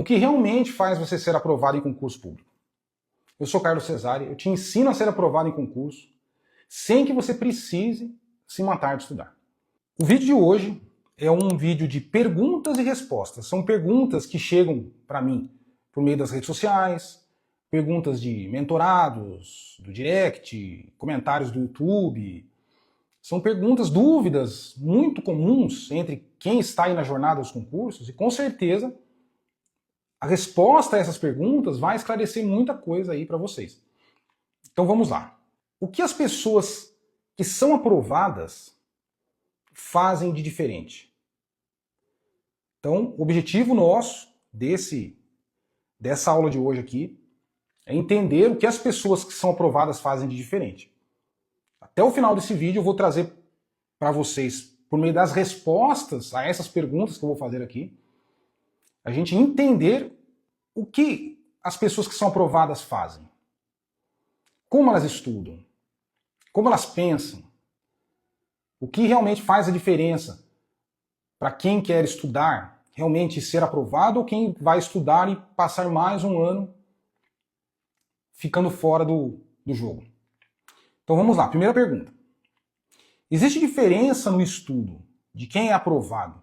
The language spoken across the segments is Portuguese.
O que realmente faz você ser aprovado em concurso público? Eu sou Carlos Cesari, eu te ensino a ser aprovado em concurso sem que você precise se matar de estudar. O vídeo de hoje é um vídeo de perguntas e respostas. São perguntas que chegam para mim por meio das redes sociais, perguntas de mentorados, do direct, comentários do YouTube. São perguntas, dúvidas muito comuns entre quem está aí na jornada dos concursos e com certeza a resposta a essas perguntas vai esclarecer muita coisa aí para vocês. Então vamos lá. O que as pessoas que são aprovadas fazem de diferente? Então, o objetivo nosso dessa aula de hoje aqui é entender o que as pessoas que são aprovadas fazem de diferente. Até o final desse vídeo eu vou trazer para vocês, por meio das respostas a essas perguntas que eu vou fazer aqui, a gente entender o que as pessoas que são aprovadas fazem. Como elas estudam. Como elas pensam. O que realmente faz a diferença para quem quer estudar, realmente ser aprovado, ou quem vai estudar e passar mais um ano ficando fora do jogo. Então vamos lá, primeira pergunta. Existe diferença no estudo de quem é aprovado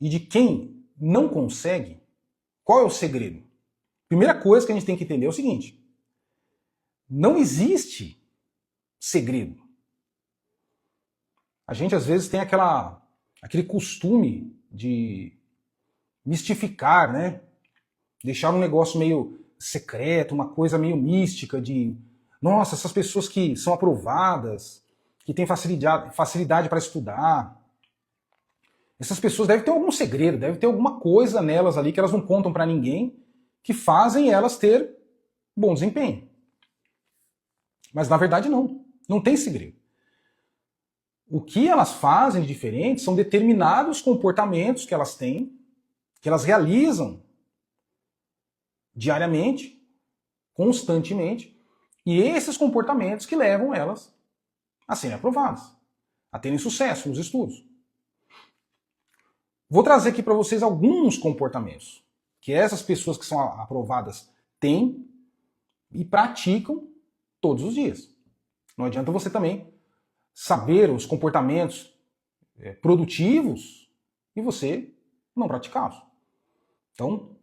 e de quem não consegue? Qual é o segredo? Primeira coisa que a gente tem que entender é o seguinte: não existe segredo. A gente às vezes tem aquele costume de mistificar, né? Deixar um negócio meio secreto, uma coisa meio mística de nossa, essas pessoas que são aprovadas, que têm facilidade para estudar, essas pessoas devem ter algum segredo, deve ter alguma coisa nelas ali que elas não contam para ninguém, que fazem elas ter bom desempenho. Mas na verdade não tem segredo. O que elas fazem de diferente são determinados comportamentos que elas têm, que elas realizam diariamente, constantemente, e esses comportamentos que levam elas a serem aprovadas, a terem sucesso nos estudos. Vou trazer aqui para vocês alguns comportamentos que essas pessoas que são aprovadas têm e praticam todos os dias. Não adianta você também saber os comportamentos produtivos e você não praticá-los. Então,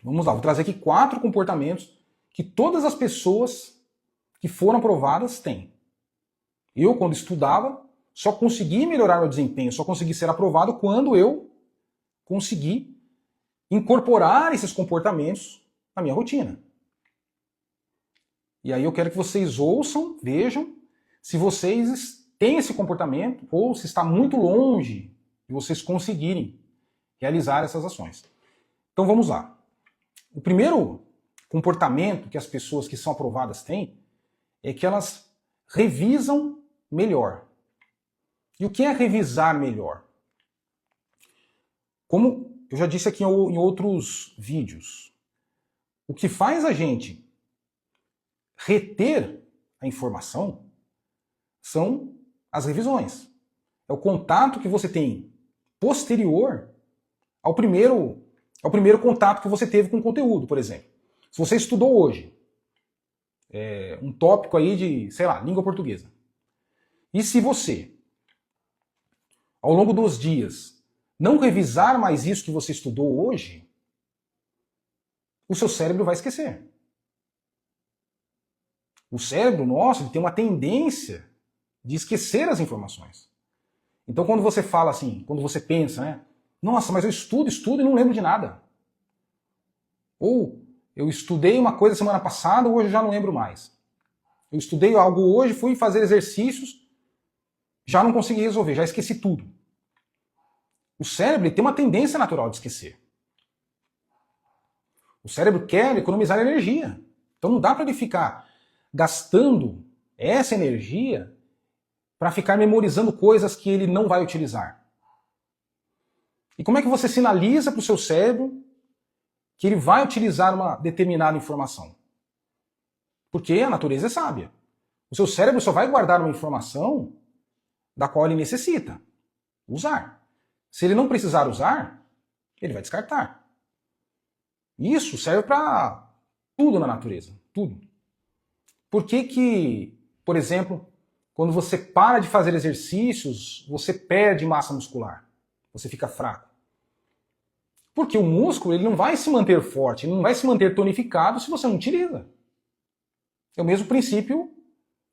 vamos lá. Vou trazer aqui 4 comportamentos que todas as pessoas que foram aprovadas têm. Eu, quando estudava, só consegui melhorar meu desempenho, só consegui ser aprovado quando eu consegui incorporar esses comportamentos na minha rotina. E aí eu quero que vocês ouçam, vejam, se vocês têm esse comportamento ou se está muito longe de vocês conseguirem realizar essas ações. Então vamos lá. O primeiro comportamento que as pessoas que são aprovadas têm é que elas revisam melhor. E o que é revisar melhor? Como eu já disse aqui em outros vídeos, o que faz a gente reter a informação são as revisões. É o contato que você tem posterior ao primeiro contato que você teve com o conteúdo, por exemplo. Se você estudou hoje um tópico aí de, sei lá, língua portuguesa, e se você, ao longo dos dias, não revisar mais isso que você estudou hoje, o seu cérebro vai esquecer. O cérebro nosso tem uma tendência de esquecer as informações. Então quando você fala assim, quando você pensa, né? Nossa, mas eu estudo e não lembro de nada. Ou eu estudei uma coisa semana passada, hoje eu já não lembro mais. Eu estudei algo hoje, fui fazer exercícios, já não consegui resolver, já esqueci tudo. O cérebro tem uma tendência natural de esquecer. O cérebro quer economizar energia. Então não dá para ele ficar gastando essa energia para ficar memorizando coisas que ele não vai utilizar. E como é que você sinaliza para o seu cérebro que ele vai utilizar uma determinada informação? Porque a natureza é sábia. O seu cérebro só vai guardar uma informação da qual ele necessita usar. Se ele não precisar usar, ele vai descartar. Isso serve para tudo na natureza, tudo. Por que, por exemplo, quando você para de fazer exercícios, você perde massa muscular, você fica fraco? Porque o músculo ele não vai se manter forte, ele não vai se manter tonificado se você não utiliza. É o mesmo princípio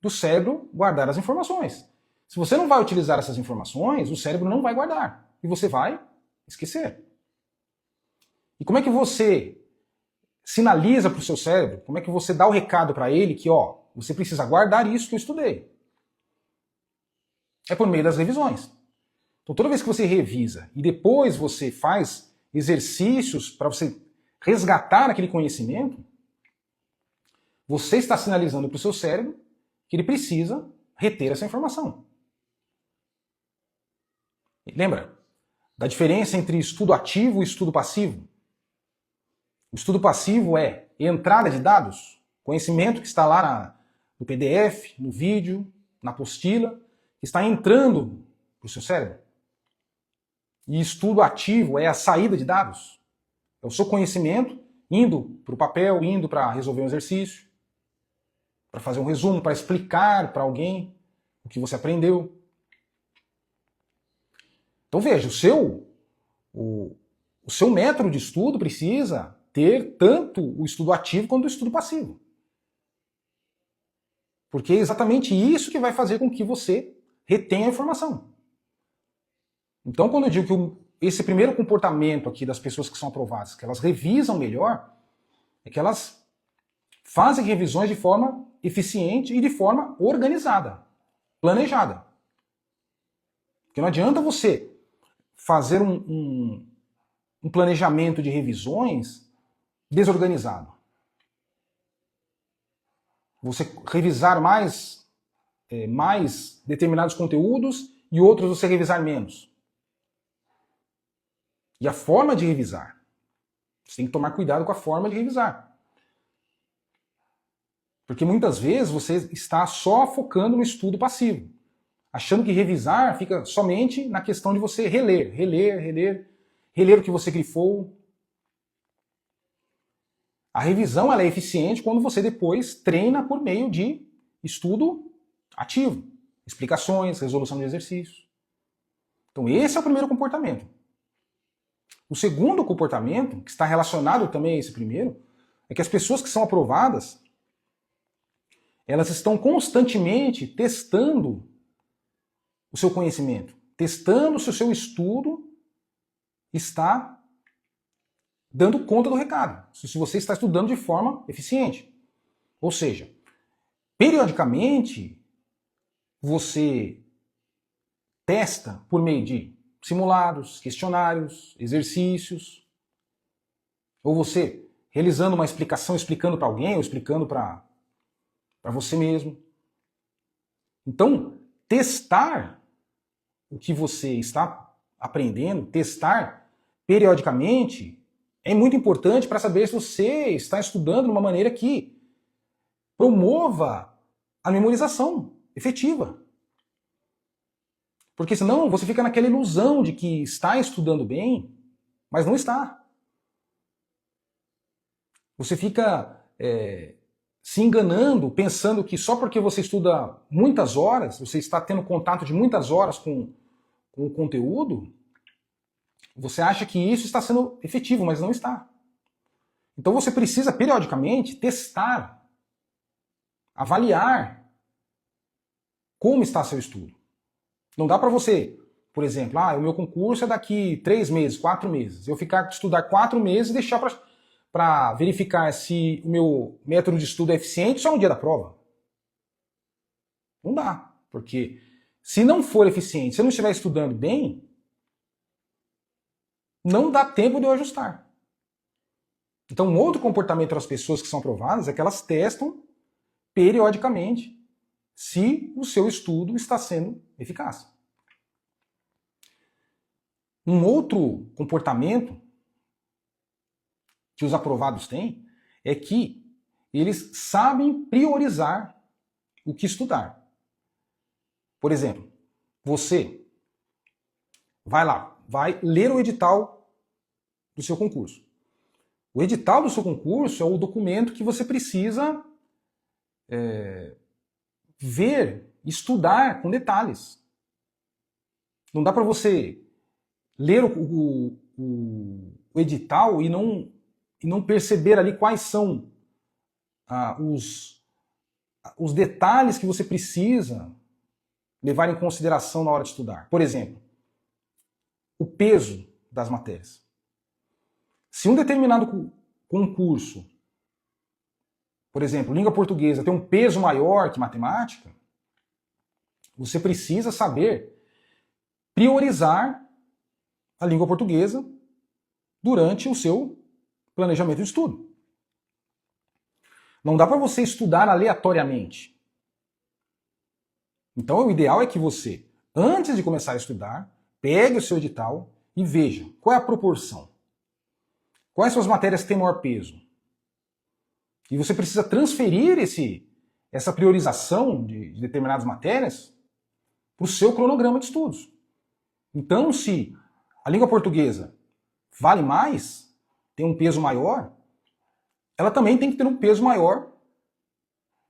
do cérebro guardar as informações. Se você não vai utilizar essas informações, o cérebro não vai guardar e você vai esquecer. E como é que você sinaliza para o seu cérebro, como é que você dá o recado para ele que, ó, você precisa guardar isso que eu estudei? É por meio das revisões. Então toda vez que você revisa e depois você faz exercícios para você resgatar aquele conhecimento, você está sinalizando para o seu cérebro que ele precisa reter essa informação. Lembra da diferença entre estudo ativo e estudo passivo? O estudo passivo é entrada de dados, conhecimento que está lá no PDF, no vídeo, na apostila, que está entrando para o seu cérebro. E estudo ativo é a saída de dados. É o seu conhecimento indo para o papel, indo para resolver um exercício, para fazer um resumo, para explicar para alguém o que você aprendeu. Então veja, o seu método de estudo precisa ter tanto o estudo ativo quanto o estudo passivo. Porque é exatamente isso que vai fazer com que você retenha a informação. Então, quando eu digo que esse primeiro comportamento aqui das pessoas que são aprovadas, que elas revisam melhor, é que elas fazem revisões de forma eficiente e de forma organizada, planejada. Porque não adianta você fazer um planejamento de revisões desorganizado. Você revisar mais determinados conteúdos e outros você revisar menos. E a forma de revisar. Você tem que tomar cuidado com a forma de revisar. Porque muitas vezes você está só focando no estudo passivo, achando que revisar fica somente na questão de você reler o que você grifou. A revisão ela é eficiente quando você depois treina por meio de estudo ativo, explicações, resolução de exercícios. Então esse é o primeiro comportamento. O segundo comportamento, que está relacionado também a esse primeiro, é que as pessoas que são aprovadas, elas estão constantemente testando o seu conhecimento, testando se o seu estudo está dando conta do recado, se você está estudando de forma eficiente. Ou seja, periodicamente você testa por meio de simulados, questionários, exercícios, ou você realizando uma explicação, explicando para alguém ou explicando para você mesmo. Então, testar o que você está aprendendo, testar periodicamente, é muito importante para saber se você está estudando de uma maneira que promova a memorização efetiva. Porque senão você fica naquela ilusão de que está estudando bem, mas não está. Você fica se enganando, pensando que só porque você estuda muitas horas, você está tendo contato de muitas horas com o conteúdo, você acha que isso está sendo efetivo, mas não está. Então você precisa periodicamente testar, avaliar como está seu estudo. Não dá para você, por exemplo, o meu concurso é daqui 3 meses, 4 meses. Eu ficar estudar 4 meses e deixar para verificar se o meu método de estudo é eficiente só no dia da prova. Não dá, porque se não for eficiente, se eu não estiver estudando bem, não dá tempo de eu ajustar. Então, um outro comportamento das pessoas que são aprovadas é que elas testam periodicamente se o seu estudo está sendo eficaz. Um outro comportamento que os aprovados têm é que eles sabem priorizar o que estudar. Por exemplo, você vai lá, vai ler o edital do seu concurso. O edital do seu concurso é o documento que você precisa ver, estudar com detalhes. Não dá para você ler o edital e não perceber ali quais são os detalhes que você precisa levar em consideração na hora de estudar. Por exemplo, o peso das matérias. Se um determinado concurso, por exemplo, língua portuguesa, tem um peso maior que matemática, você precisa saber priorizar a língua portuguesa durante o seu planejamento de estudo. Não dá para você estudar aleatoriamente. Então, o ideal é que você, antes de começar a estudar, pegue o seu edital e veja qual é a proporção. Quais são as matérias que têm maior peso? E você precisa transferir essa priorização de determinadas matérias para o seu cronograma de estudos. Então, se a língua portuguesa vale mais, tem um peso maior, ela também tem que ter um peso maior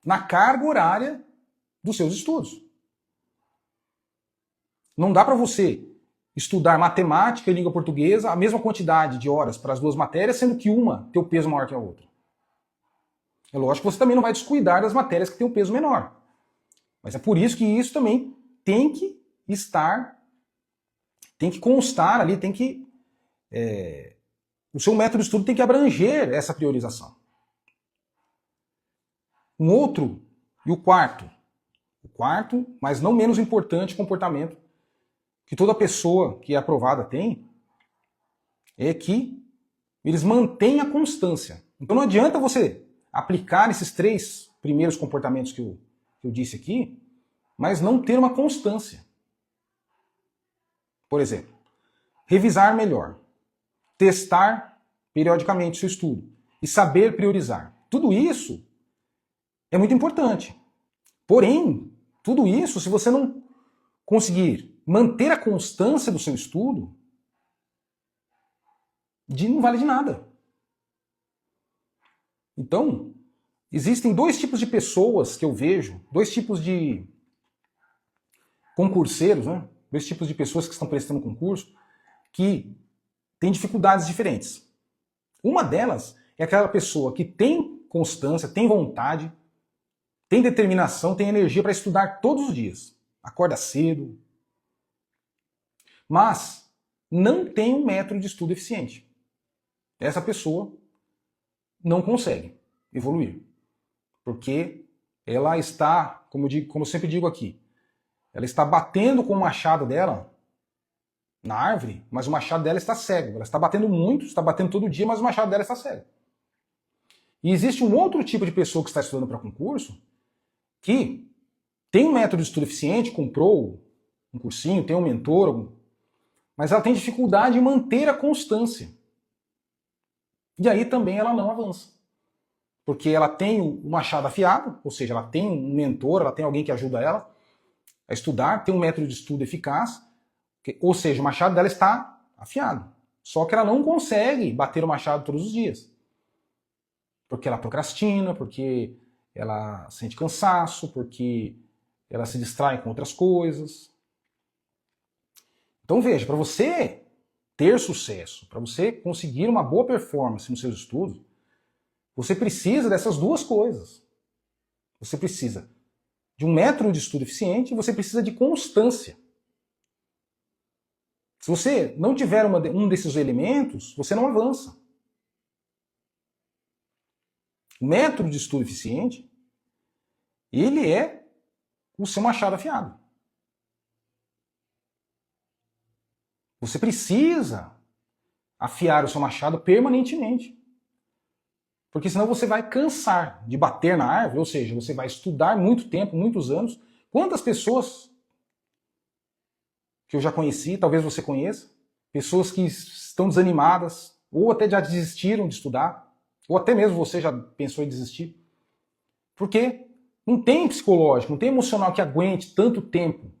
na carga horária dos seus estudos. Não dá para você estudar matemática e língua portuguesa a mesma quantidade de horas para as duas matérias, sendo que uma tem o peso maior que a outra. É lógico que você também não vai descuidar das matérias que têm um peso menor. Mas é por isso que isso também tem que constar ali, o seu método de estudo tem que abranger essa priorização. Um outro, e o quarto, mas não menos importante comportamento que toda pessoa que é aprovada tem, é que eles mantêm a constância. Então não adianta você aplicar esses 3 primeiros comportamentos que eu disse aqui, mas não ter uma constância. Por exemplo, revisar melhor, testar periodicamente o seu estudo e saber priorizar. Tudo isso é muito importante. Porém, tudo isso, se você não conseguir manter a constância do seu estudo, não vale de nada. Então, existem 2 tipos de pessoas que eu vejo, 2 tipos de concurseiros, né? 2 tipos de pessoas que estão prestando concurso, que têm dificuldades diferentes. Uma delas é aquela pessoa que tem constância, tem vontade, tem determinação, tem energia para estudar todos os dias. Acorda cedo, mas não tem um método de estudo eficiente. Essa pessoa não consegue evoluir. Porque ela está, como eu sempre digo aqui, ela está batendo com o machado dela na árvore, mas o machado dela está cego. Ela está batendo muito, está batendo todo dia, mas o machado dela está cego. E existe um outro tipo de pessoa que está estudando para concurso que tem um método de estudo eficiente, comprou um cursinho, tem um mentor, mas ela tem dificuldade em manter a constância. E aí também ela não avança. Porque ela tem o machado afiado, ou seja, ela tem um mentor, ela tem alguém que ajuda ela a estudar, tem um método de estudo eficaz, ou seja, o machado dela está afiado. Só que ela não consegue bater o machado todos os dias. Porque ela procrastina, porque ela sente cansaço, porque ela se distrai com outras coisas. Então veja, para você ter sucesso, para você conseguir uma boa performance nos seus estudos, você precisa dessas 2 coisas. Você precisa de um método de estudo eficiente e você precisa de constância. Se você não tiver um desses elementos, você não avança. O método de estudo eficiente, ele é o seu machado afiado. Você precisa afiar o seu machado permanentemente. Porque senão você vai cansar de bater na árvore, ou seja, você vai estudar muito tempo, muitos anos. Quantas pessoas que eu já conheci, talvez você conheça, pessoas que estão desanimadas, ou até já desistiram de estudar, ou até mesmo você já pensou em desistir. Porque não tem psicológico, não tem emocional que aguente tanto tempo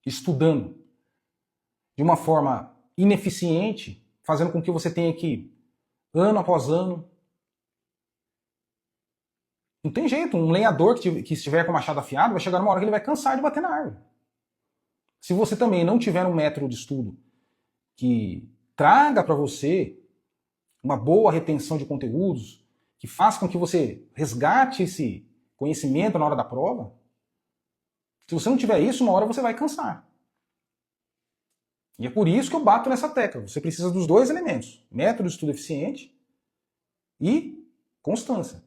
estudando de uma forma ineficiente, fazendo com que você tenha que, ano após ano. Não tem jeito, um lenhador que estiver com o machado afiado vai chegar numa hora que ele vai cansar de bater na árvore. Se você também não tiver um método de estudo que traga para você uma boa retenção de conteúdos, que faça com que você resgate esse conhecimento na hora da prova, se você não tiver isso, uma hora você vai cansar. E é por isso que eu bato nessa tecla. Você precisa dos dois elementos: método de estudo eficiente e constância.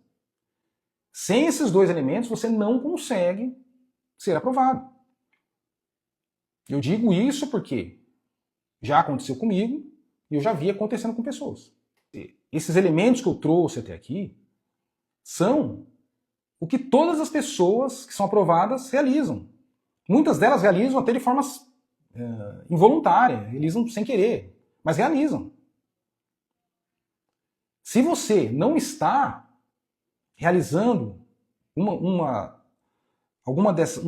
Sem esses dois elementos, você não consegue ser aprovado. Eu digo isso porque já aconteceu comigo e eu já vi acontecendo com pessoas. Esses elementos que eu trouxe até aqui são o que todas as pessoas que são aprovadas realizam. Muitas delas realizam até de forma involuntária, realizam sem querer, mas realizam. Se você não está realizando um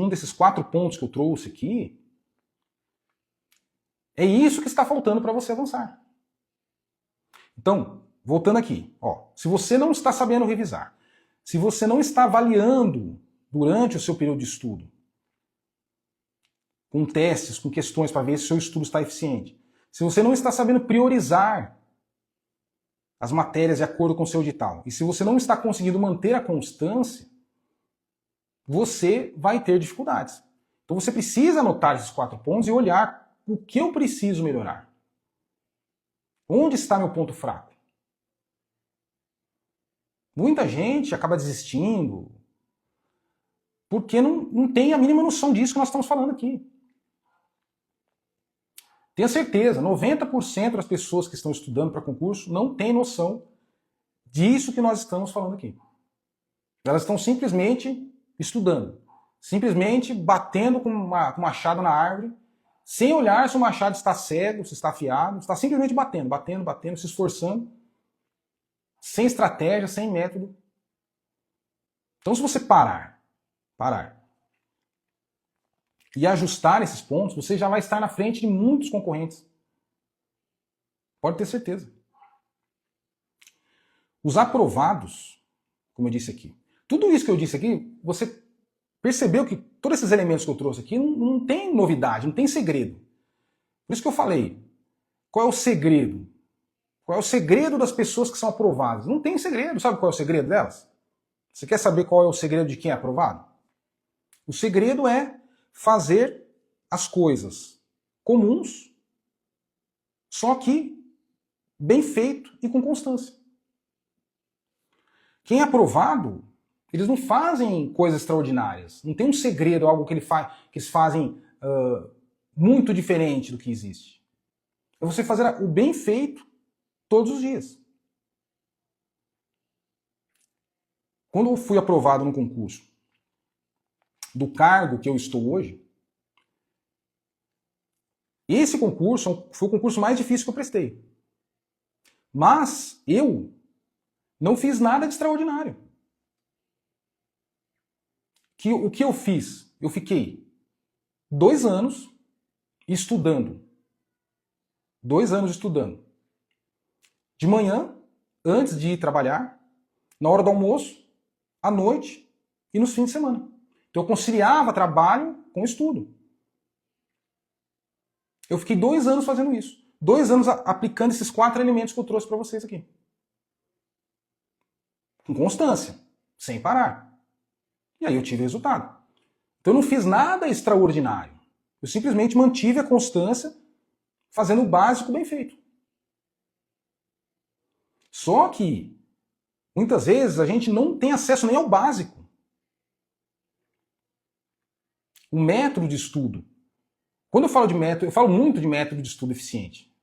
desses 4 pontos que eu trouxe aqui, é isso que está faltando para você avançar. Então, voltando aqui, se você não está sabendo revisar, se você não está avaliando durante o seu período de estudo, com testes, com questões para ver se o seu estudo está eficiente, se você não está sabendo priorizar as matérias de acordo com o seu edital, e se você não está conseguindo manter a constância, você vai ter dificuldades. Então você precisa anotar esses 4 pontos e olhar o que eu preciso melhorar. Onde está meu ponto fraco? Muita gente acaba desistindo porque não tem a mínima noção disso que nós estamos falando aqui. Tenha certeza, 90% das pessoas que estão estudando para concurso não têm noção disso que nós estamos falando aqui. Elas estão simplesmente estudando, simplesmente batendo com um machado na árvore, sem olhar se o machado está cego, se está afiado, está simplesmente batendo, se esforçando, sem estratégia, sem método. Então, se você parar e ajustar esses pontos, você já vai estar na frente de muitos concorrentes. Pode ter certeza. Os aprovados, como eu disse aqui, tudo isso que eu disse aqui, você percebeu que todos esses elementos que eu trouxe aqui não tem novidade, não tem segredo. Por isso que eu falei, qual é o segredo? Qual é o segredo das pessoas que são aprovadas? Não tem segredo. Sabe qual é o segredo delas? Você quer saber qual é o segredo de quem é aprovado? O segredo é fazer as coisas comuns, só que bem feito e com constância. Quem é aprovado, eles não fazem coisas extraordinárias. Não tem um segredo, algo que eles fazem muito diferente do que existe. É você fazer o bem feito todos os dias. Quando eu fui aprovado no concurso do cargo que eu estou hoje, esse concurso foi o concurso mais difícil que eu prestei. Mas eu não fiz nada de extraordinário. O que eu fiz? Eu fiquei 2 anos estudando. 2 anos estudando. De manhã, antes de ir trabalhar, na hora do almoço, à noite e nos fins de semana. Então eu conciliava trabalho com estudo. Eu fiquei 2 anos fazendo isso. 2 anos aplicando esses 4 elementos que eu trouxe para vocês aqui. Com constância, sem parar. E aí eu tive resultado. Então eu não fiz nada extraordinário. Eu simplesmente mantive a constância fazendo o básico bem feito. Só que, muitas vezes, a gente não tem acesso nem ao básico. O método de estudo. Quando eu falo de método, eu falo muito de método de estudo eficiente.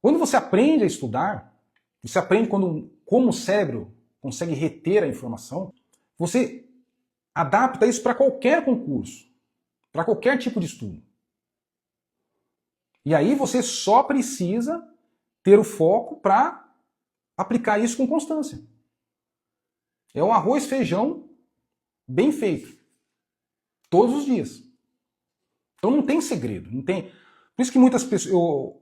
Quando você aprende a estudar, você aprende como o cérebro consegue reter a informação, você adapta isso para qualquer concurso, para qualquer tipo de estudo. E aí você só precisa ter o foco para aplicar isso com constância. É um arroz e feijão bem feito. Todos os dias. Então não tem segredo. Não tem... Por isso que muitas pessoas...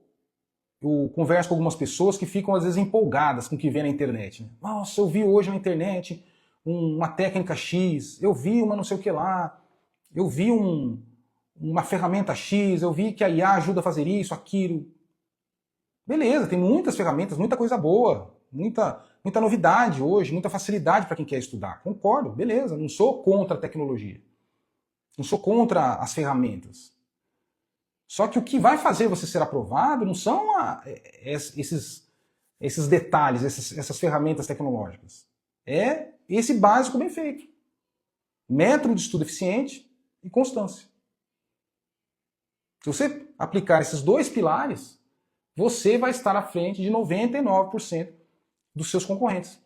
eu converso com algumas pessoas que ficam às vezes empolgadas com o que vê na internet. Né? Nossa, eu vi hoje na internet uma técnica X, eu vi uma não sei o que lá, eu vi uma ferramenta X, eu vi que a IA ajuda a fazer isso, aquilo. Beleza, tem muitas ferramentas, muita coisa boa, muita novidade hoje, muita facilidade para quem quer estudar. Concordo, beleza, não sou contra a tecnologia. Não sou contra as ferramentas. Só que o que vai fazer você ser aprovado não são esses detalhes, essas ferramentas tecnológicas. É esse básico bem feito. Método de estudo eficiente e constância. Se você aplicar esses dois pilares, você vai estar à frente de 99% dos seus concorrentes.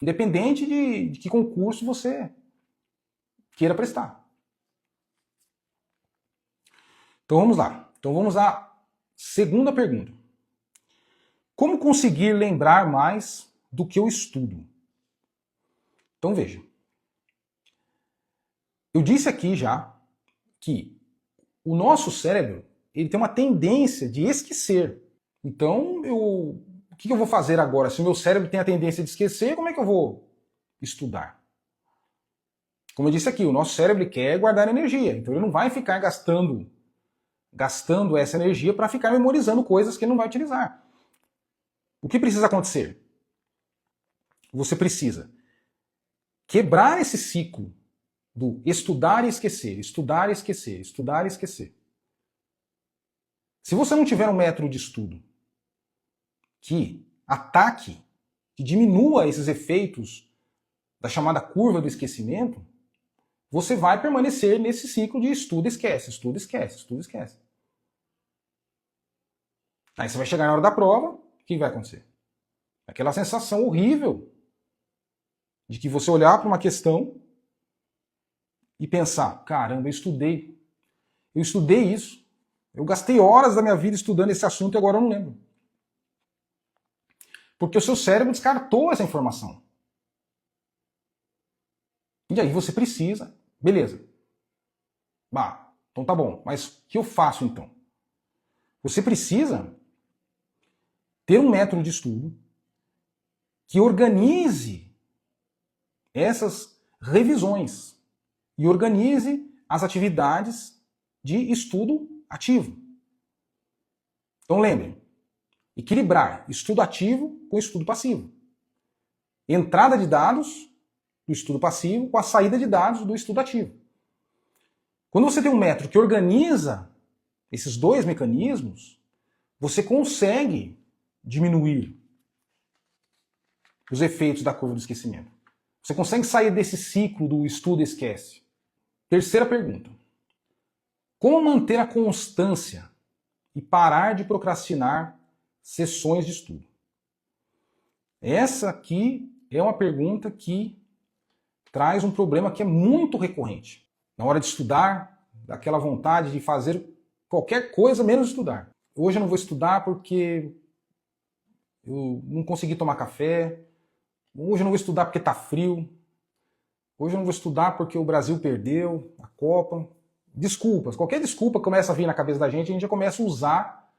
Independente de que concurso você queira prestar. Então vamos lá. Então vamos à segunda pergunta. Como conseguir lembrar mais do que eu estudo? Então veja. Eu disse aqui já que o nosso cérebro ele tem uma tendência de esquecer. Então, o que eu vou fazer agora? Se o meu cérebro tem a tendência de esquecer, como é que eu vou estudar? Como eu disse aqui, o nosso cérebro quer guardar energia. Então ele não vai ficar gastando essa energia para ficar memorizando coisas que ele não vai utilizar. O que precisa acontecer? Você precisa quebrar esse ciclo do estudar e esquecer, estudar e esquecer, estudar e esquecer. Se você não tiver um método de estudo que ataque, que diminua esses efeitos da chamada curva do esquecimento, você vai permanecer nesse ciclo de estuda e esquece, estuda e esquece, estuda e esquece. Aí você vai chegar na hora da prova, o que vai acontecer? Aquela sensação horrível de que você olhar para uma questão e pensar, caramba, eu estudei isso, eu gastei horas da minha vida estudando esse assunto e agora eu não lembro. Porque o seu cérebro descartou essa informação. E aí você precisa, beleza. Então tá bom, mas o que eu faço então? Você precisa ter um método de estudo que organize essas revisões e organize as atividades de estudo ativo. Então lembrem, equilibrar estudo ativo com estudo passivo. Entrada de dados do estudo passivo com a saída de dados do estudo ativo. Quando você tem um método que organiza esses dois mecanismos, você consegue diminuir os efeitos da curva do esquecimento. Você consegue sair desse ciclo do estudo e esquece. Terceira pergunta. Como manter a constância e parar de procrastinar sessões de estudo? Essa aqui é uma pergunta que traz um problema que é muito recorrente. Na hora de estudar, daquela vontade de fazer qualquer coisa menos estudar. Hoje eu não vou estudar porque eu não consegui tomar café. Hoje eu não vou estudar porque está frio. Hoje eu não vou estudar porque o Brasil perdeu a Copa. Desculpas, qualquer desculpa que começa a vir na cabeça da gente, a gente já começa a usar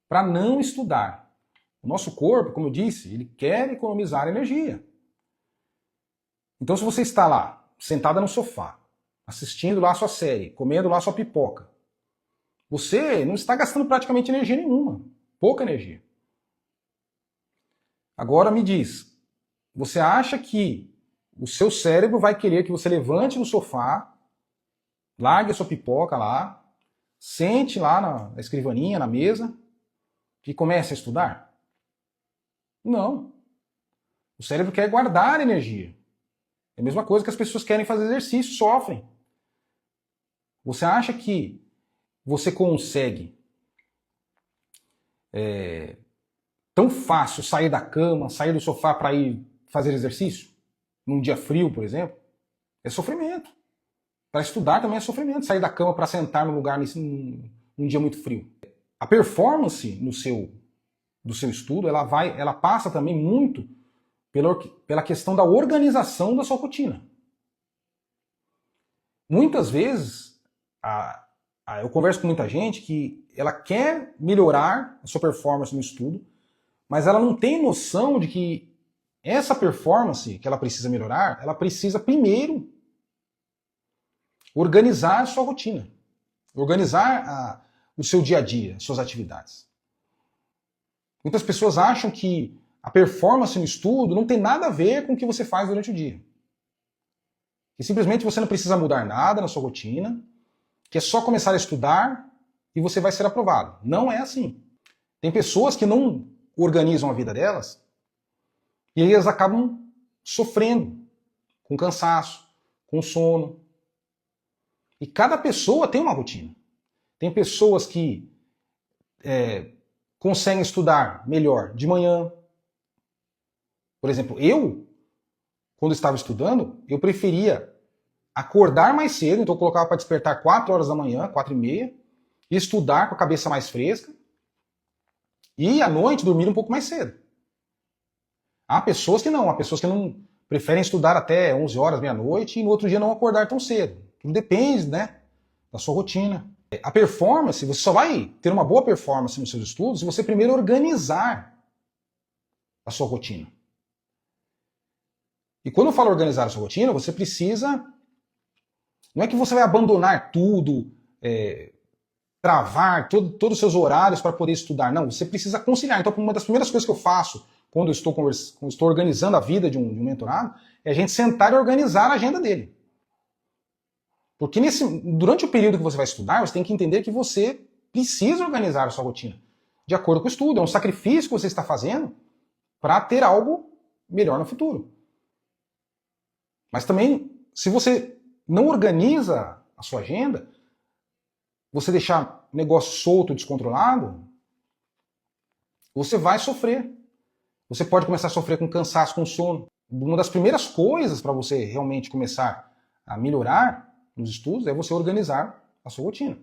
para não estudar. O nosso corpo, como eu disse, ele quer economizar energia. Então se você está lá, sentada no sofá, assistindo lá a sua série, comendo lá a sua pipoca, você não está gastando praticamente energia nenhuma. Pouca energia. Agora me diz, você acha que o seu cérebro vai querer que você levante no sofá, largue a sua pipoca lá, sente lá na escrivaninha, na mesa, e comece a estudar? Não. O cérebro quer guardar energia. É a mesma coisa que as pessoas querem fazer exercício, sofrem. Você acha que você consegue tão fácil sair da cama, sair do sofá para ir fazer exercício? Num dia frio, por exemplo? É sofrimento. Para estudar também é sofrimento. Sair da cama para sentar no lugar num dia muito frio. A performance do seu estudo, ela passa também muito pela questão da organização da sua rotina. Muitas vezes, a Eu converso com muita gente que ela quer melhorar a sua performance no estudo, mas ela não tem noção de que essa performance que ela precisa melhorar, ela precisa primeiro organizar a sua rotina, organizar o seu dia a dia, as suas atividades. Muitas pessoas acham que a performance no estudo não tem nada a ver com o que você faz durante o dia. Que simplesmente você não precisa mudar nada na sua rotina, que é só começar a estudar e você vai ser aprovado. Não é assim. Tem pessoas que não organizam a vida delas e aí elas acabam sofrendo com cansaço, com sono. E cada pessoa tem uma rotina. Tem pessoas que conseguem estudar melhor de manhã. Por exemplo, quando estava estudando, eu preferia acordar mais cedo, então eu colocava para despertar 4 horas da manhã, 4h30, e estudar com a cabeça mais fresca, e à noite dormir um pouco mais cedo. Há pessoas que não preferem estudar até 11 horas, meia-noite, e no outro dia não acordar tão cedo. Tudo depende, né, da sua rotina. A performance, você só vai ter uma boa performance nos seus estudos se você primeiro organizar a sua rotina. E quando eu falo organizar a sua rotina, você precisa... Não é que você vai abandonar tudo, travar todos os seus horários para poder estudar. Não, você precisa conciliar. Então, uma das primeiras coisas que eu faço quando eu estou organizando a vida de um mentorado é a gente sentar e organizar a agenda dele. Porque durante o período que você vai estudar, você tem que entender que você precisa organizar a sua rotina de acordo com o estudo. É um sacrifício que você está fazendo para ter algo melhor no futuro. Mas também, se você não organiza a sua agenda, você deixar o negócio solto, descontrolado, você vai sofrer. Você pode começar a sofrer com cansaço, com sono. Uma das primeiras coisas para você realmente começar a melhorar nos estudos é você organizar a sua rotina.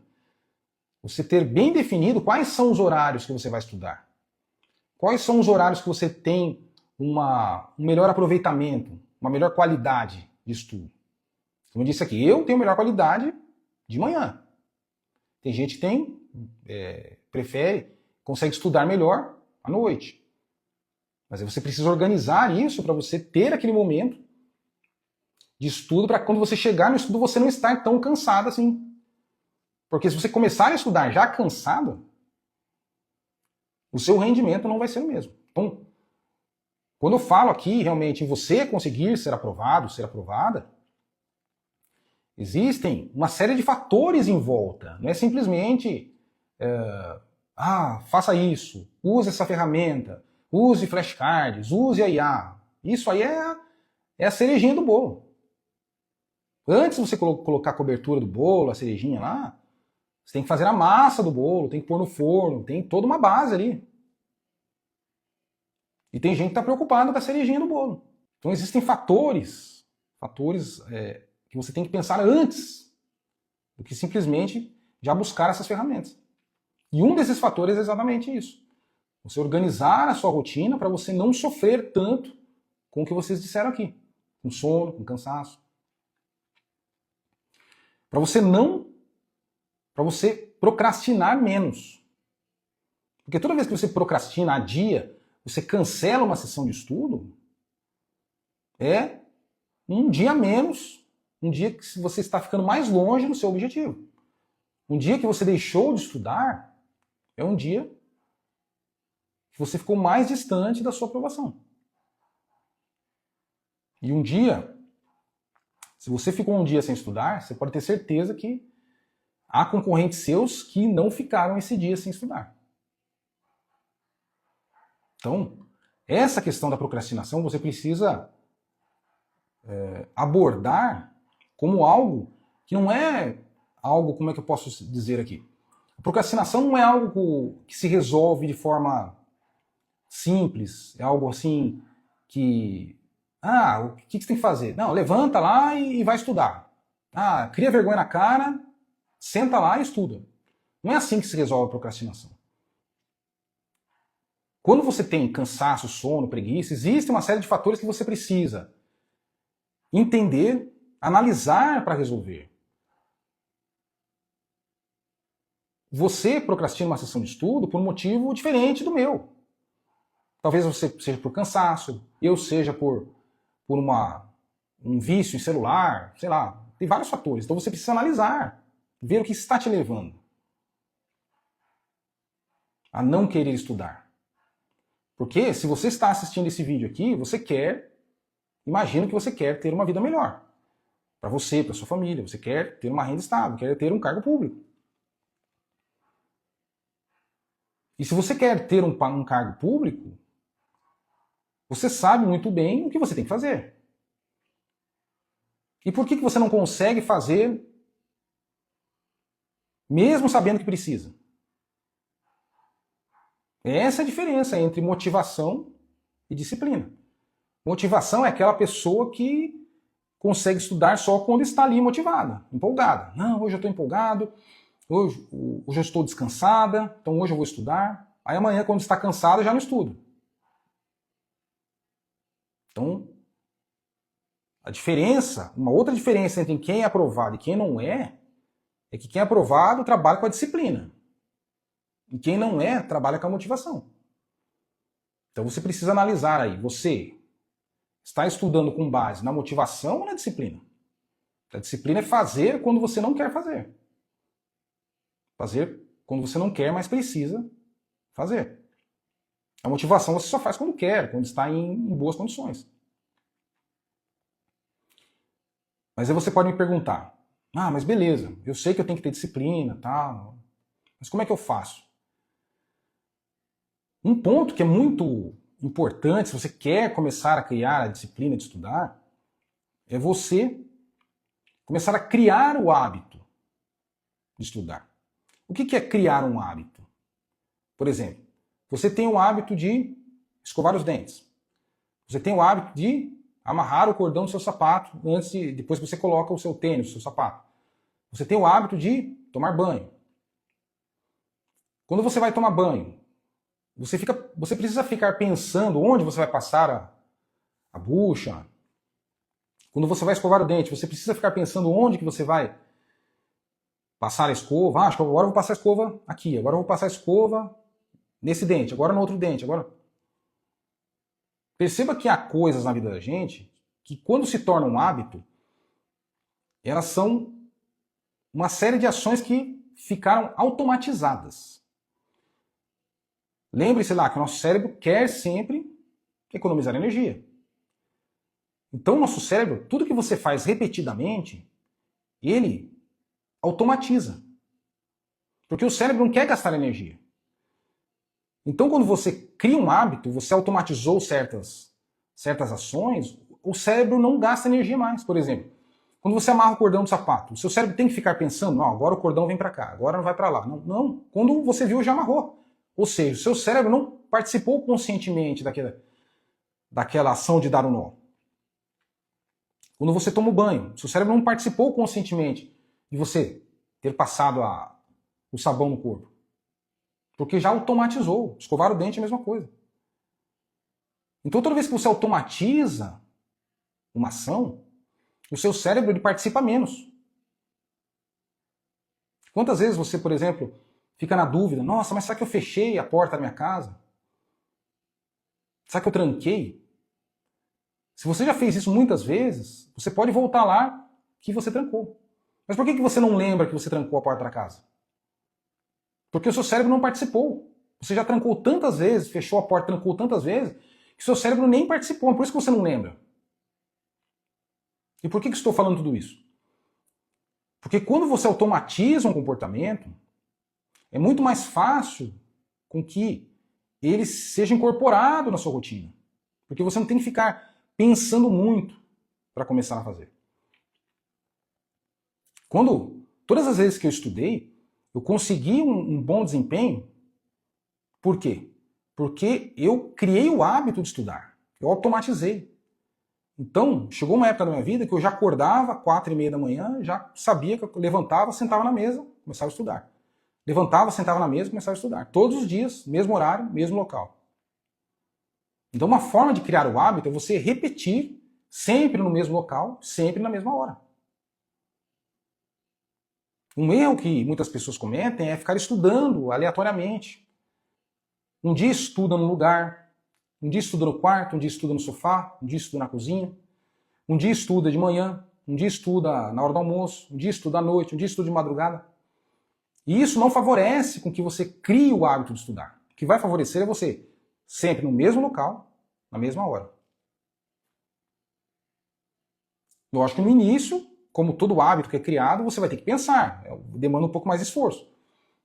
Você ter bem definido quais são os horários que você vai estudar. Quais são os horários que você tem um melhor aproveitamento, uma melhor qualidade de estudo. Como eu disse aqui, eu tenho melhor qualidade de manhã. Tem gente que consegue estudar melhor à noite. Mas aí você precisa organizar isso para você ter aquele momento de estudo, para quando você chegar no estudo você não estar tão cansado assim. Porque se você começar a estudar já cansado, o seu rendimento não vai ser o mesmo. Então, quando eu falo aqui realmente em você conseguir ser aprovado, ser aprovada, existem uma série de fatores em volta. Não é simplesmente faça isso, use essa ferramenta, use flashcards, use a IA. Isso aí é a cerejinha do bolo. Antes de você colocar a cobertura do bolo, a cerejinha lá, você tem que fazer a massa do bolo, tem que pôr no forno, tem toda uma base ali. E tem gente que está preocupado com a cerejinha do bolo. Então existem fatores que você tem que pensar antes do que simplesmente já buscar essas ferramentas. E um desses fatores é exatamente isso. Você organizar a sua rotina para você não sofrer tanto com o que vocês disseram aqui. Com sono, com cansaço. Para você procrastinar menos. Porque toda vez que você procrastina, adia, você cancela uma sessão de estudo, é um dia a menos, um dia que você está ficando mais longe do seu objetivo. Um dia que você deixou de estudar, é um dia que você ficou mais distante da sua aprovação. E um dia, se você ficou um dia sem estudar, você pode ter certeza que há concorrentes seus que não ficaram esse dia sem estudar. Então, essa questão da procrastinação você precisa abordar como algo que não é algo, como é que eu posso dizer aqui? A procrastinação não é algo que se resolve de forma simples, é algo assim que... o que você tem que fazer? Não, levanta lá e vai estudar. Cria vergonha na cara, senta lá e estuda. Não é assim que se resolve a procrastinação. Quando você tem cansaço, sono, preguiça, existe uma série de fatores que você precisa entender, analisar para resolver. você procrastina uma sessão de estudo por um motivo diferente do meu. Talvez você seja por cansaço, eu seja por um vício em celular, sei lá, tem vários fatores. Então você precisa analisar, ver o que está te levando a não querer estudar. Porque se você está assistindo esse vídeo aqui, você quer, imagino que você quer ter uma vida melhor. Para você, para sua família, você quer ter uma renda estável, quer ter um cargo público. E se você quer ter um cargo público, você sabe muito bem o que você tem que fazer. E por que você não consegue fazer, mesmo sabendo que precisa? Essa é a diferença entre motivação e disciplina. Motivação é aquela pessoa que consegue estudar só quando está ali motivada, empolgada. Não, hoje eu estou empolgado, hoje eu estou descansada, então hoje eu vou estudar. Aí amanhã, quando está cansada, já não estudo. Então, a diferença, uma outra diferença entre quem é aprovado e quem não é que quem é aprovado trabalha com a disciplina. E quem não é, trabalha com a motivação. Então você precisa analisar aí, você está estudando com base na motivação ou na disciplina? A disciplina é fazer quando você não quer fazer. Fazer quando você não quer, mas precisa fazer. A motivação você só faz quando quer, quando está em boas condições. Mas aí você pode me perguntar, mas beleza, eu sei que eu tenho que ter disciplina, tá? Mas como é que eu faço? Um ponto que é muito importante, se você quer começar a criar a disciplina de estudar, é você começar a criar o hábito de estudar. O que é criar um hábito? Por exemplo, você tem o hábito de escovar os dentes. Você tem o hábito de amarrar o cordão do seu sapato depois que você coloca o seu tênis, o seu sapato. Você tem o hábito de tomar banho. Quando você vai tomar banho, você precisa ficar pensando onde você vai passar a bucha. Quando você vai escovar o dente, você precisa ficar pensando onde que você vai passar a escova. Acho que agora eu vou passar a escova aqui, agora eu vou passar a escova nesse dente, agora no outro dente, agora... Perceba que há coisas na vida da gente que, quando se tornam um hábito, elas são uma série de ações que ficaram automatizadas. Lembre-se lá que o nosso cérebro quer sempre economizar energia. Então, o nosso cérebro, tudo que você faz repetidamente, ele automatiza. Porque o cérebro não quer gastar energia. Então, quando você cria um hábito, você automatizou certas ações, o cérebro não gasta energia mais. Por exemplo, quando você amarra o cordão do sapato, o seu cérebro tem que ficar pensando, não, agora o cordão vem para cá, agora não vai para lá. Não, não. Quando você viu, já amarrou. Ou seja, o seu cérebro não participou conscientemente daquela ação de dar o nó. Quando você toma o banho, o seu cérebro não participou conscientemente de você ter passado o sabão no corpo. Porque já automatizou. Escovar o dente é a mesma coisa. Então toda vez que você automatiza uma ação, o seu cérebro ele participa menos. Quantas vezes você, por exemplo, fica na dúvida, nossa, mas será que eu fechei a porta da minha casa? Será que eu tranquei? Se você já fez isso muitas vezes, você pode voltar lá que você trancou. Mas por que você não lembra que você trancou a porta da casa? Porque o seu cérebro não participou. Você já trancou tantas vezes, fechou a porta, trancou tantas vezes, que o seu cérebro nem participou. Por isso que você não lembra. E por que estou falando tudo isso? Porque quando você automatiza um comportamento, é muito mais fácil com que ele seja incorporado na sua rotina. Porque você não tem que ficar pensando muito para começar a fazer. Todas as vezes que eu estudei, eu consegui um bom desempenho. Por quê? Porque eu criei o hábito de estudar. Eu automatizei. Então, chegou uma época da minha vida que eu já acordava às 4h30 da manhã, já sabia que eu levantava, sentava na mesa, começava a estudar. Levantava, sentava na mesa, começava a estudar. Todos os dias, mesmo horário, mesmo local. Então, uma forma de criar o hábito é você repetir sempre no mesmo local, sempre na mesma hora. Um erro que muitas pessoas cometem é ficar estudando aleatoriamente. Um dia estuda num lugar, um dia estuda no quarto, um dia estuda no sofá, um dia estuda na cozinha, um dia estuda de manhã, um dia estuda na hora do almoço, um dia estuda à noite, um dia estuda de madrugada. E isso não favorece com que você crie o hábito de estudar. O que vai favorecer é você sempre no mesmo local, na mesma hora. Lógico que no início, como todo hábito que é criado, você vai ter que pensar, demanda um pouco mais de esforço.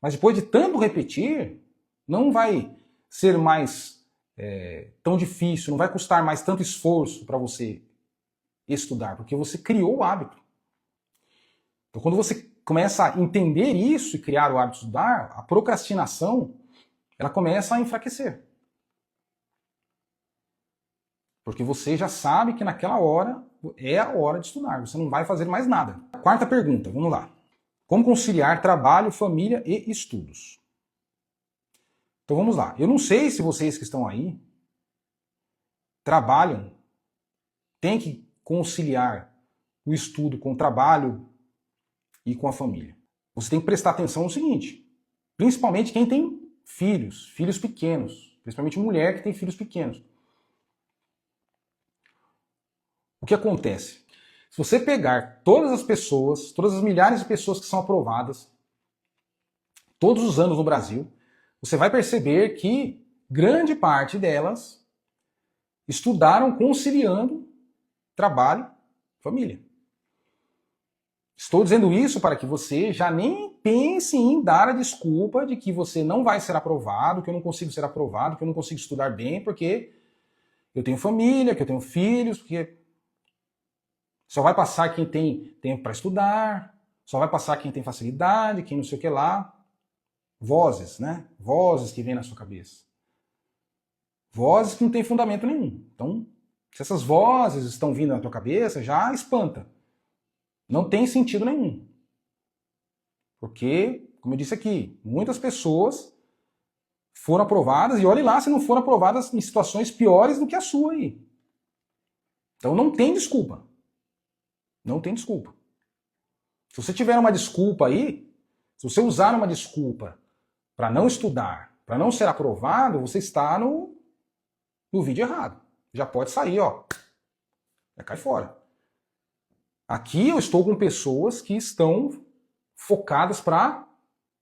Mas depois de tanto repetir, não vai ser mais tão difícil, não vai custar mais tanto esforço para você estudar, porque você criou o hábito. Então quando você começa a entender isso e criar o hábito de estudar, a procrastinação ela começa a enfraquecer. Porque você já sabe que naquela hora é a hora de estudar, você não vai fazer mais nada. Quarta pergunta, vamos lá. Como conciliar trabalho, família e estudos? Então vamos lá. Eu não sei se vocês que estão aí trabalham, têm que conciliar o estudo com o trabalho e com a família. Você tem que prestar atenção no seguinte, principalmente quem tem filhos pequenos, principalmente mulher que tem filhos pequenos. O que acontece? Se você pegar todas as pessoas, todas as milhares de pessoas que são aprovadas todos os anos no Brasil, você vai perceber que grande parte delas estudaram conciliando trabalho e família. Estou dizendo isso para que você já nem pense em dar a desculpa de que você não vai ser aprovado, que eu não consigo ser aprovado, que eu não consigo estudar bem, porque eu tenho família, que eu tenho filhos, porque só vai passar quem tem tempo para estudar, só vai passar quem tem facilidade, quem não sei o que lá. Vozes, né? Vozes que vêm na sua cabeça. Vozes que não têm fundamento nenhum. Então, se essas vozes estão vindo na tua cabeça, já espanta. Não tem sentido nenhum. Porque, como eu disse aqui, muitas pessoas foram aprovadas, e olhe lá se não foram aprovadas em situações piores do que a sua aí. Então não tem desculpa. Não tem desculpa. Se você tiver uma desculpa aí, se você usar uma desculpa para não estudar, para não ser aprovado, você está no vídeo errado. Já pode sair, ó. Já cai fora. Aqui eu estou com pessoas que estão focadas para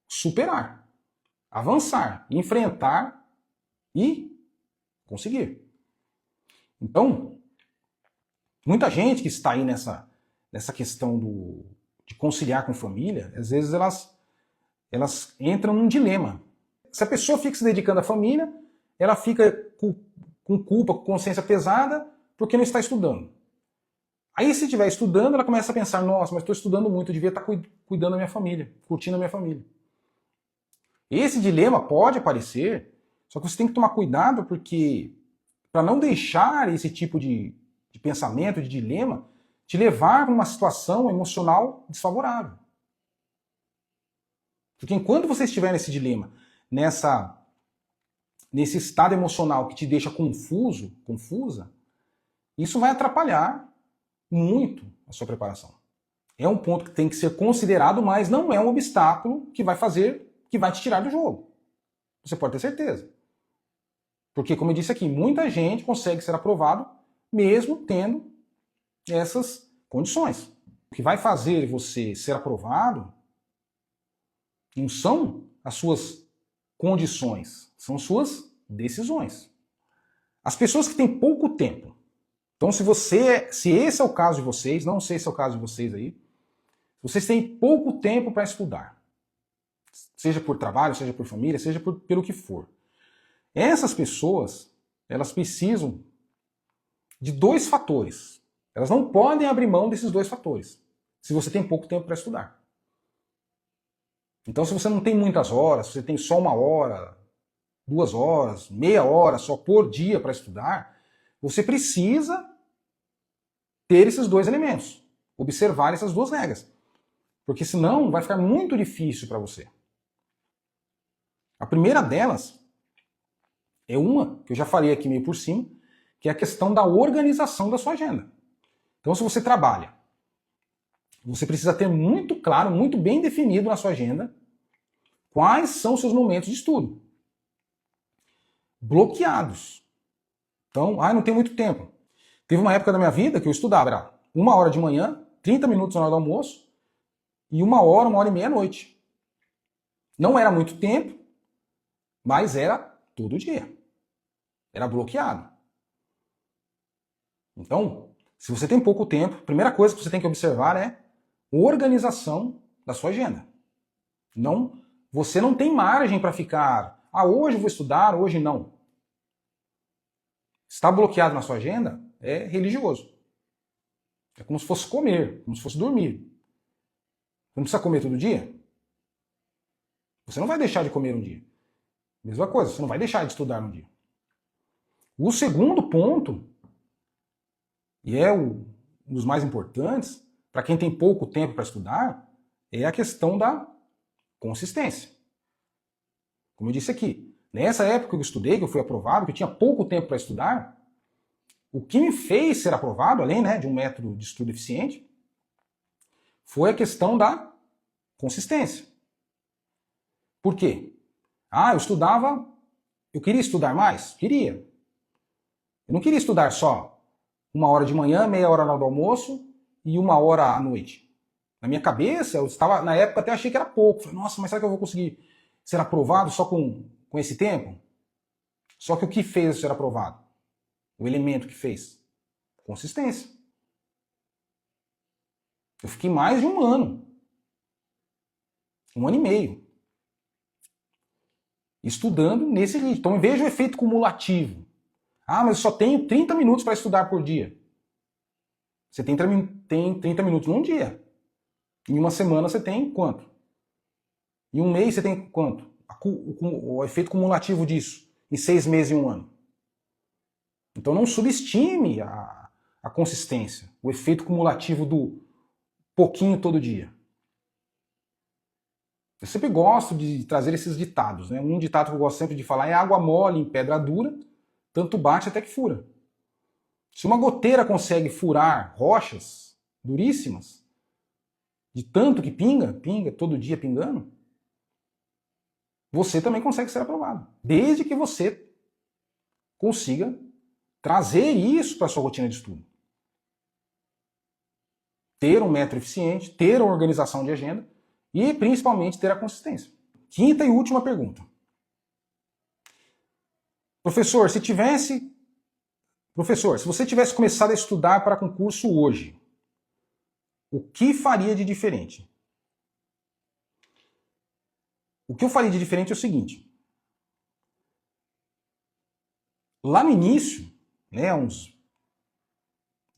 superar, avançar, enfrentar e conseguir. Então, muita gente que está aí nessa questão de conciliar com família, às vezes elas entram num dilema. Se a pessoa fica se dedicando à família, ela fica com culpa, com consciência pesada, porque não está estudando. Aí se estiver estudando, ela começa a pensar, nossa, mas estou estudando muito, eu devia estar cuidando da minha família, curtindo a minha família. Esse dilema pode aparecer, só que você tem que tomar cuidado, porque para não deixar esse tipo de pensamento, de dilema, te levar para uma situação emocional desfavorável. Porque enquanto você estiver nesse dilema, nesse estado emocional que te deixa confusa, isso vai atrapalhar muito a sua preparação. É um ponto que tem que ser considerado, mas não é um obstáculo que vai te tirar do jogo. Você pode ter certeza. Porque, como eu disse aqui, muita gente consegue ser aprovado mesmo tendo essas condições. O que vai fazer você ser aprovado não são as suas condições, são suas decisões. As pessoas que têm pouco tempo. Então, se esse é o caso de vocês, não sei se é o caso de vocês aí, vocês têm pouco tempo para estudar. Seja por trabalho, seja por família, seja pelo que for. Essas pessoas, elas precisam de 2 fatores. Elas não podem abrir mão desses 2 fatores, se você tem pouco tempo para estudar. Então, se você não tem muitas horas, se você tem só 1 hora, 2 horas, meia hora só por dia para estudar, você precisa ter esses 2 elementos, observar essas 2 regras. Porque senão vai ficar muito difícil para você. A primeira delas é uma que eu já falei aqui meio por cima, que é a questão da organização da sua agenda. Então, se você trabalha Você precisa ter muito claro, muito bem definido na sua agenda quais são os seus momentos de estudo. Bloqueados. Então, não tem muito tempo. Teve uma época da minha vida que eu estudava, era 1 hora de manhã, 30 minutos na hora do almoço, e 1 hora e meia à noite. Não era muito tempo, mas era todo dia. Era bloqueado. Então, se você tem pouco tempo, a primeira coisa que você tem que observar é organização da sua agenda. Você não tem margem para ficar, hoje eu vou estudar, hoje não. Está bloqueado na sua agenda, é religioso. É como se fosse comer, como se fosse dormir. Você não precisa comer todo dia? Você não vai deixar de comer um dia. Mesma coisa, você não vai deixar de estudar um dia. O segundo ponto, e é um dos mais importantes, para quem tem pouco tempo para estudar, é a questão da consistência. Como eu disse aqui, nessa época que eu estudei, que eu fui aprovado, que eu tinha pouco tempo para estudar, o que me fez ser aprovado, além de um método de estudo eficiente, foi a questão da consistência. Por quê? Eu queria estudar mais? Queria. Eu não queria estudar só 1 hora de manhã, meia hora na hora do almoço e 1 hora à noite. Na minha cabeça, na época até achei que era pouco. Falei, nossa, mas será que eu vou conseguir ser aprovado só com esse tempo? Só que o que fez eu ser aprovado? O elemento que fez? Consistência. Eu fiquei mais de 1 ano. 1 ano e meio. Estudando nesse ritmo. Então veja o efeito cumulativo. Mas eu só tenho 30 minutos para estudar por dia. Você tem 30 minutos num dia. Em uma semana você tem quanto? Em um mês você tem quanto? O efeito cumulativo disso. Em 6 meses e 1 ano. Então não subestime a consistência. O efeito cumulativo do pouquinho todo dia. Eu sempre gosto de trazer esses ditados, né? Um ditado que eu gosto sempre de falar é água mole em pedra dura, tanto bate até que fura. Se uma goteira consegue furar rochas duríssimas, de tanto que pinga, todo dia pingando, você também consegue ser aprovado. Desde que você consiga trazer isso para a sua rotina de estudo. Ter um método eficiente, ter uma organização de agenda e, principalmente, ter a consistência. Quinta e última pergunta. Professor, se você tivesse começado a estudar para concurso hoje, o que faria de diferente? O que eu faria de diferente é o seguinte. Lá no início, uns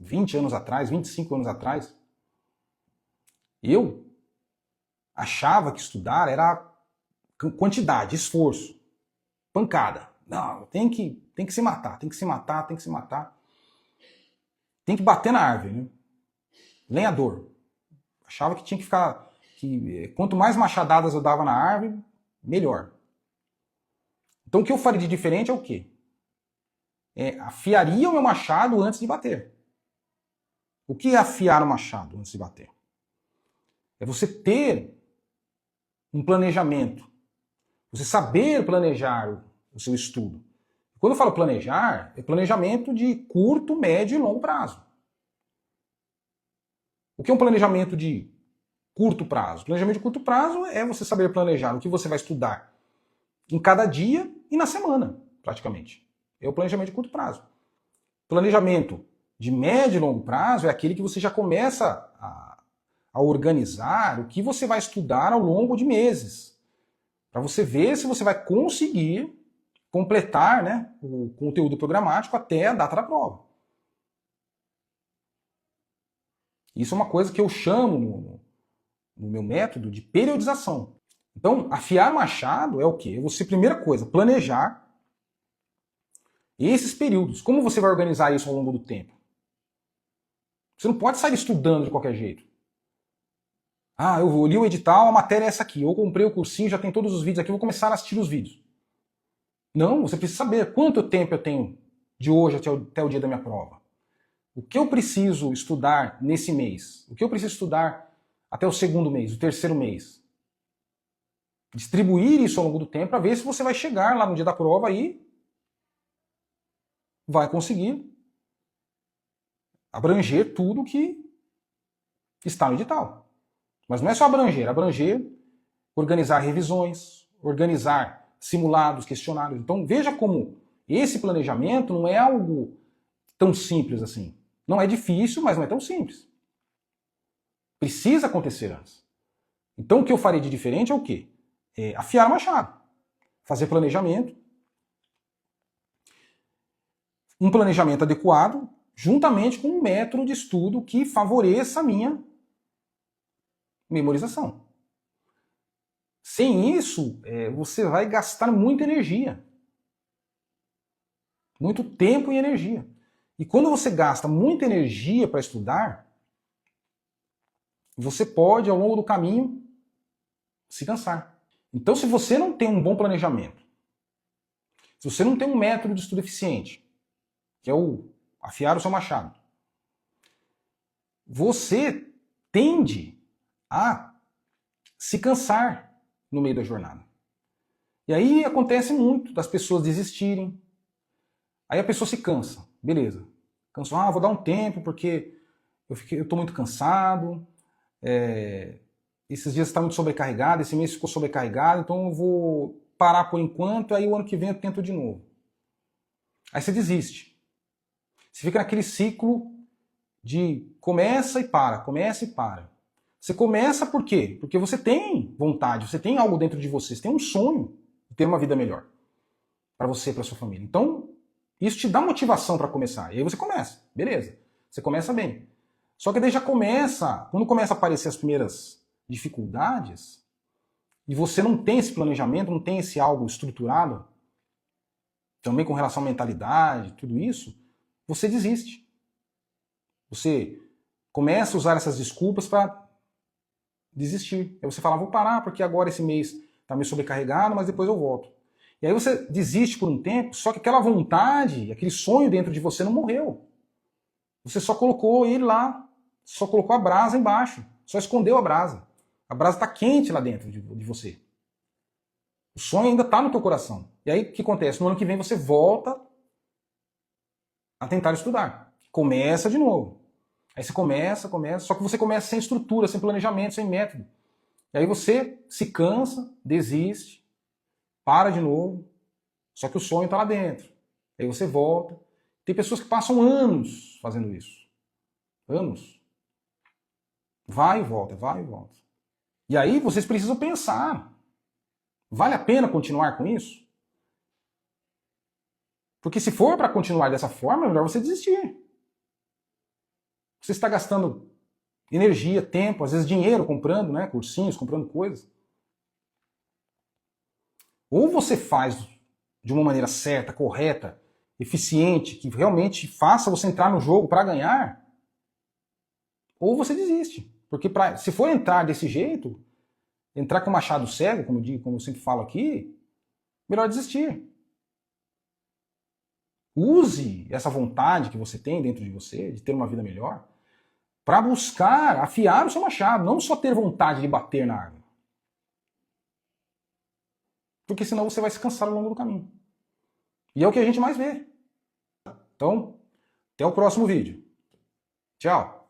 20 anos atrás, 25 anos atrás, eu achava que estudar era quantidade, esforço, pancada. Não, tem que se matar, tem que se matar. Tem que bater na árvore, né? Lenhador. Achava que tinha que ficar... quanto mais machadadas eu dava na árvore, melhor. Então o que eu faria de diferente é o quê? Afiaria o meu machado antes de bater. O que é afiar o machado antes de bater? É você ter um planejamento. Você saber planejar o seu estudo. Quando eu falo planejar, é planejamento de curto, médio e longo prazo. O que é um planejamento de curto prazo? Planejamento de curto prazo é você saber planejar o que você vai estudar em cada dia e na semana, praticamente. É o planejamento de curto prazo. Planejamento de médio e longo prazo é aquele que você já começa a organizar o que você vai estudar ao longo de meses. Para você ver se você vai conseguir completar, né, o conteúdo programático até a data da prova. Isso é uma coisa que eu chamo no meu método de periodização. Então, afiar machado é o quê? Você, primeira coisa, planejar esses períodos. Como você vai organizar isso ao longo do tempo? Você não pode sair estudando de qualquer jeito. Eu li o edital, a matéria é essa aqui. Eu comprei o cursinho, já tem todos os vídeos aqui, vou começar a assistir os vídeos. Não, você precisa saber quanto tempo eu tenho de hoje até o dia da minha prova. O que eu preciso estudar nesse mês? O que eu preciso estudar até o segundo mês, o terceiro mês. Distribuir isso ao longo do tempo para ver se você vai chegar lá no dia da prova e vai conseguir abranger tudo que está no edital. Mas não é só abranger, organizar revisões, organizar simulados, questionários. Então veja como esse planejamento não é algo tão simples assim. Não é difícil, mas não é tão simples. Precisa acontecer antes. Então o que eu farei de diferente é o quê? É afiar o machado. Fazer planejamento. Um planejamento adequado, juntamente com um método de estudo que favoreça a minha memorização. Sem isso, você vai gastar muita energia. Muito tempo e energia. E quando você gasta muita energia para estudar, você pode, ao longo do caminho, se cansar. Então, se você não tem um bom planejamento, se você não tem um método de estudo eficiente, que é o afiar o seu machado, você tende a se cansar no meio da jornada. E aí acontece muito das pessoas desistirem. Aí a pessoa se cansa. Beleza. Cansou, vou dar um tempo porque eu estou muito cansado, esses dias está muito sobrecarregado, esse mês ficou sobrecarregado, então eu vou parar por enquanto, aí o ano que vem eu tento de novo. Aí você desiste. Você fica naquele ciclo de começa e para, começa e para. Você começa por quê? Porque você tem vontade, você tem algo dentro de você, você tem um sonho de ter uma vida melhor para você e para sua família. Então, isso te dá motivação para começar. E aí você começa, beleza. Você começa bem. Só que daí já começa, quando começa a aparecer as primeiras dificuldades, e você não tem esse planejamento, não tem esse algo estruturado, também com relação à mentalidade, tudo isso, você desiste. Você começa a usar essas desculpas para desistir. Aí você fala, vou parar porque agora esse mês está meio sobrecarregado, mas depois eu volto. E aí você desiste por um tempo, só que aquela vontade, aquele sonho dentro de você não morreu. Você só colocou ele lá, só colocou a brasa embaixo, só escondeu a brasa. A brasa está quente lá dentro de você. O sonho ainda está no teu coração. E aí o que acontece? No ano que vem você volta a tentar estudar. Começa de novo. Aí você começa, só que você começa sem estrutura, sem planejamento, sem método. E aí você se cansa, desiste, para de novo, só que o sonho está lá dentro. Aí você volta. Tem pessoas que passam anos fazendo isso. Anos. Vai e volta, vai e volta. E aí vocês precisam pensar. Vale a pena continuar com isso? Porque se for para continuar dessa forma, é melhor você desistir. Você está gastando energia, tempo, às vezes dinheiro comprando, né, cursinhos, comprando coisas. Ou você faz de uma maneira certa, correta, eficiente, que realmente faça você entrar no jogo para ganhar, ou você desiste. Porque se for entrar desse jeito, entrar com machado cego, como eu sempre falo aqui, melhor desistir. Use essa vontade que você tem dentro de você, de ter uma vida melhor, para buscar afiar o seu machado, não só ter vontade de bater na árvore. Porque senão você vai se cansar ao longo do caminho. E é o que a gente mais vê. Então, até o próximo vídeo. Tchau!